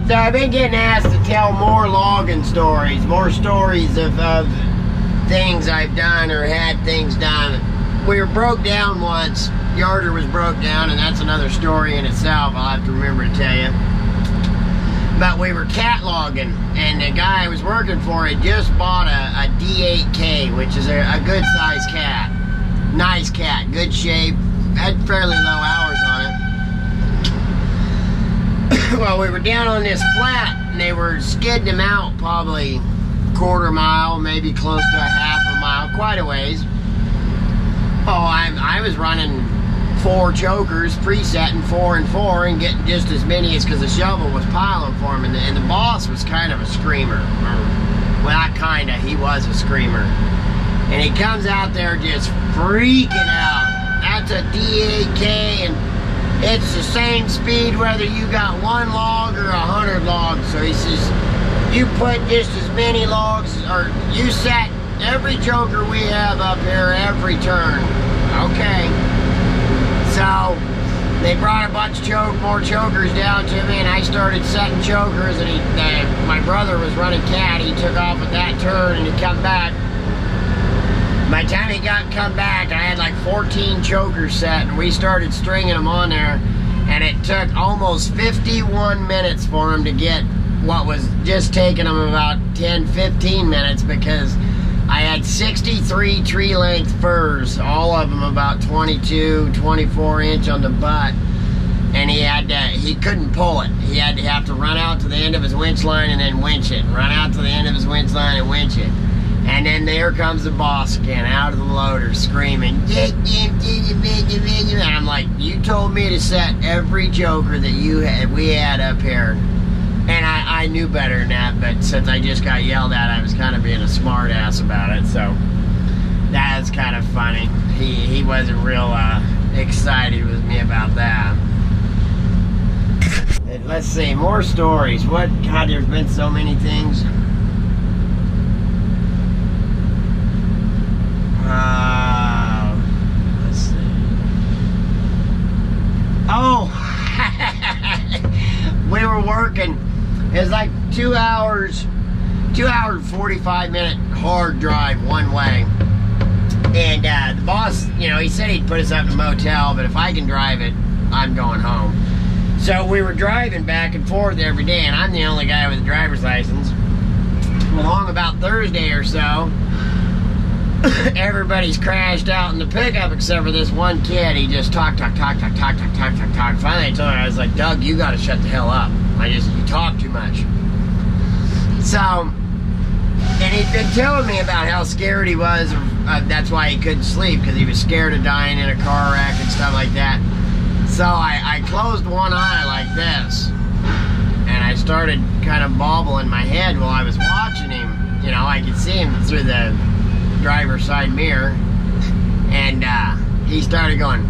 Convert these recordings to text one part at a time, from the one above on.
So I've been getting asked to tell more logging stories, more stories of things I've done or had things done. We were broke down once. Yarder was broke down, and that's another story in itself. I'll have to remember to tell you. But we were cat logging, and the guy I was working for had just bought a D8K, which is a good sized cat. Nice cat, good shape, had fairly low hours on it. Well, we were down on this flat, and they were skidding him out probably quarter mile, maybe close to a half a mile, quite a ways. Oh, I was running 4 chokers, presetting 4 and 4, and getting just as many as because the shovel was piling for him, and the boss was kind of a screamer. Well, not kinda, he was a screamer. And he comes out there just freaking out. That's a D8K, and it's the same speed whether you got 1 log or 100 logs. So he says, you put just as many logs, or you set every choker we have up here every turn. Okay. So they brought a bunch of more chokers down to me, and I started setting chokers, and my brother was running cat. He took off at that turn, and he come back. By the time he come back, I had like 14 chokers set, and we started stringing them on there, and it took almost 51 minutes for him to get what was just taking him about 10-15 minutes, because I had 63 tree length furs, all of them about 22-24 inch on the butt, and he couldn't pull it. He had to have to run out to the end of his winch line and then winch it, run out to the end of his winch line and winch it. And then there comes the boss again, out of the loader, screaming, and I'm like, you told me to set every choker that we had up here. And I knew better than that, but since I just got yelled at, I was kind of being a smart ass about it, so that was kind of funny. He wasn't real excited with me about that. And let's see, more stories. God, there's been so many things. Let's see. Oh, we were working. It was like 2 hours and 45-minute hard drive one way. And the boss, he said he'd put us up in a motel, but if I can drive it, I'm going home. So we were driving back and forth every day, and I'm the only guy with a driver's license. Along about Thursday or so, everybody's crashed out in the pickup except for this one kid. He just talk. Finally I told her, I was like, Doug, you gotta shut the hell up. You talk too much. So, and he'd been telling me about how scared he was. That's why he couldn't sleep, because he was scared of dying in a car wreck and stuff like that. So I closed one eye like this, and I started kind of bobbling my head while I was watching him. I could see him through the driver's side mirror, and he started going,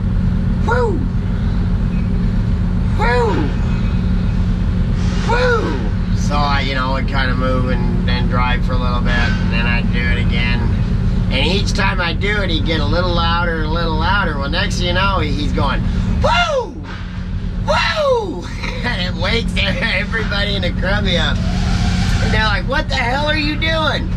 whoo, whoo, whoo. So I, would kind of move and then drive for a little bit, and then I'd do it again. And each time I do it, he'd get a little louder and a little louder. Well, next thing you know, he's going, whoo, whoo, and it wakes everybody in the crummy up. And they're like, what the hell are you doing?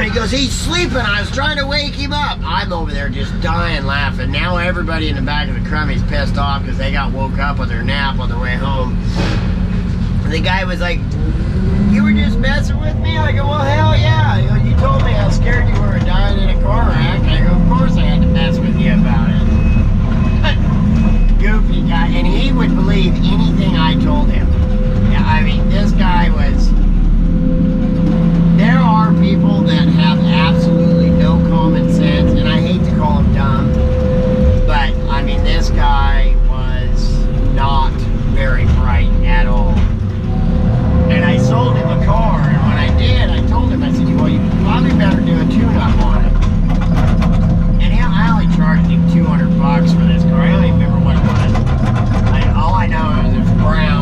He goes, he's sleeping. I was trying to wake him up. I'm over there just dying laughing. Now everybody in the back of the crummy's pissed off because they got woke up with their nap on the way home. And the guy was like, you were just messing with me? I go, well, hell yeah. You told me how scared you were of dying in a car wreck. I go, of course I had to mess with you about it. Goofy guy. And he would believe anything I told him. Yeah, I mean, this guy was... There are people that have absolutely no common sense, and I hate to call them dumb, but I mean, this guy was not very bright at all. And I sold him a car, and when I did, I told him, I said, well, you probably better do a tune-up on it. And I only charged him $200 for this car. I don't even remember what it was. All I know is it was brown.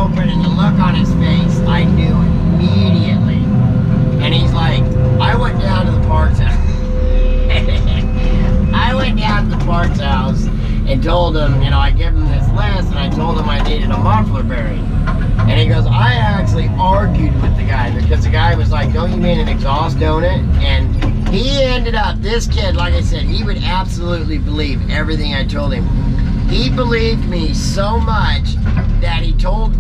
open and the look on his face, I knew immediately. And he's like, I went down to the parts house. I went down to the parts house and told him, you know, I gave him this list and I told him I needed a muffler bearing. And he goes, I actually argued with the guy because the guy was like, don't you mean an exhaust, don't it? And he ended up, this kid, like I said, he would absolutely believe everything I told him. He believed me so much that he told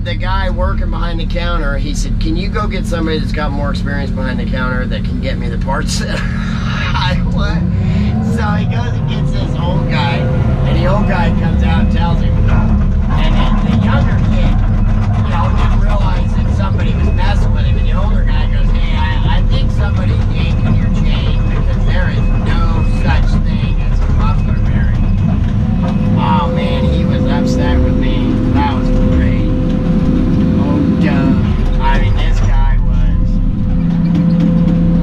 the guy working behind the counter, he said, can you go get somebody that's got more experience behind the counter that can get me the parts set? What? So he goes and gets this old guy, and the old guy comes out and tells him, and then the younger kid, you know, didn't realize that somebody was messing with him, and the older guy goes, hey, I think somebody's yanking your chain because there is no such thing as a muffler bearing. Oh man, he was upset with me. That was great. Oh, duh. I mean, this guy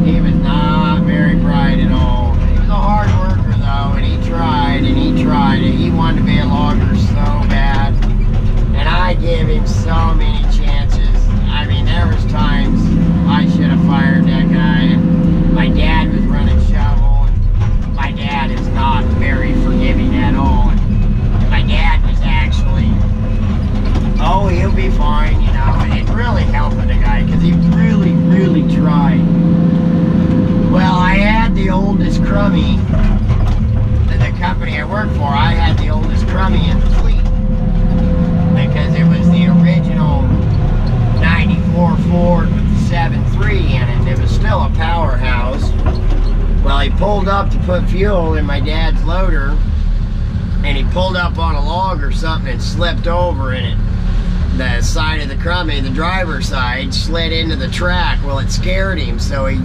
he was not very bright at all. He was a hard worker though, and he tried and he tried, and he wanted to be a logger so bad. And I gave him so many chances. I mean, there was times I should have fired that guy. And my dad was running shovel, and my dad is not very forgiving at all. And my dad was actually, oh, he'll be fine, you know. And it really helped the guy because he really, really tried. Well, I had the oldest crummy, the company I worked for, I had the oldest crummy in the fleet because it was the original 94 Ford with the 7.3 in it. It was still a powerhouse. Well, he pulled up to put fuel in my dad's loader, and he pulled up on a log or something and slipped over in it. The side of the crummy, the driver's side, slid into the track. Well, it scared him, so he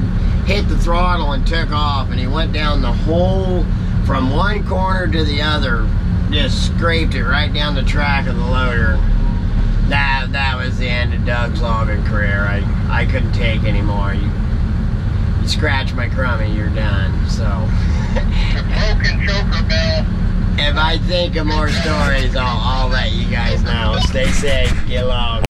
hit the throttle and took off, and he went down the whole, from one corner to the other, just scraped it right down the track of the loader. That was the end of Doug's logging career. I couldn't take anymore. You scratch my crummy, you're done. So Broken choker bell. if I think of more stories, I'll let you guys know. Stay safe, get along.